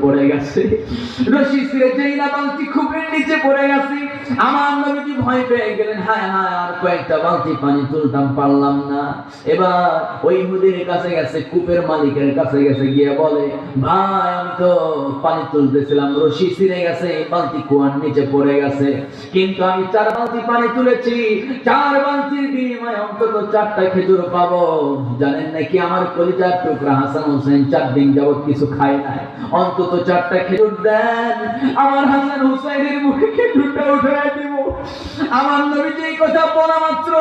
পড়ে গেছে, রশি ছিঁড়ে যেই না বালতি কূপের নিচে পড়ে গেছে। আমার নবীজি ভয় পেয়ে গেলেন, হায় হায় আর কয়েকটা বালতি পানি তুলতাম, পারলাম না। এবার ওই ইহুদির কাছে গেছে, কূপের মালিকের কাছে গেছে, গিয়ে বলে, ভাই আমি তো পানি তুলতেছিলাম, রশি ছিঁড়ে গেছে, বালতি কুয়ার নিচে পড়ে গেছে, কিন্তু আমি 4 বালতি পানি তুলেছি, 4 বালতির বিনিময়ে অন্তত 4টা খেজুর পাবো। জানেন নাকি আমার কলিজার টুকরা হাসান হোসেন 4 দিন যাবত কিছু খায় নাই, অন্তত 4টা খেজুর দেন, আমার হাসান হোসেনের মুখে খেজুরটা উঠায় দিব। আমার নবীজি এই কথা বলা মাত্র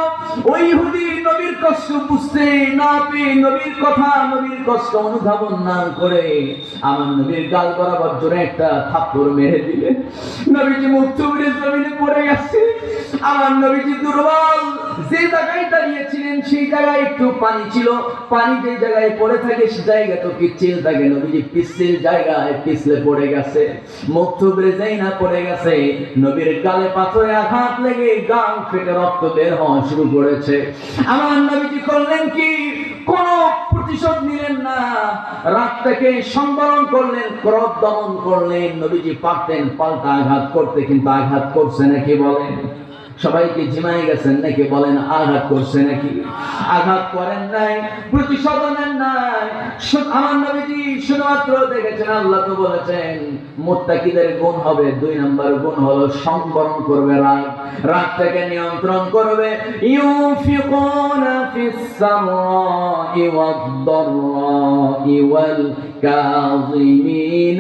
ওই ইহুদি নবীর কষ্ট বুঝতে না পেয়ে, নবীর কথা নবীর কষ্ট অনুধাবন না করে আমার নবীর গাল বরাবর জোরে একটা থাপ্পড় মেরে দিলে নবীজি মুখ থুবড়ে জমিনে পড়ে গেছে। আমার নবীজি দুর্বল, যে জায়গায় দাঁড়িয়েছিলেন সেই জায়গায় একটু পানি ছিল, পানি যে জায়গায় পড়ে থাকে সে জায়গা তো পিচ্ছিল থাকে, নবীজি পিচ্ছিল জায়গায় পিছলে পড়ে গেছে, মুখ থুবড়ে যাই না পড়ে গেছে। নবীর গালে পাথরে আঘাত লেগে গাল ফেটে রক্ত বের হওয়া শুরু করেছে। আমার নবীজি করলেন কি, কোন প্রতিশোধ নিলেন না, রাগটাকে সংবরণ করলেন, ক্রোধ দমন করলেন। নবীজি পারতেন পাল্টা আঘাত করতে, কিন্তু আঘাত করছে নাকি বলেন? সবাইকে জিমাই গেছেন নাকি বলেন? আঘাত করছে নাকি? আঘাত করেন নাই, প্রতিশোধ নেন নাই। আমার নবীজি শুধুমাত্র দেখেছেন, আল্লাহ তো বলেছেন মুত্তাকিদের গুণ হবে 2 নাম্বার গুণ হলো সংবরণ করবে, রাগটাকে নিয়ন্ত্রণ করবে। ইউফিকুনা ফিস সাররাই ওয়াদ দাররাই ওয়াল কাযিমিন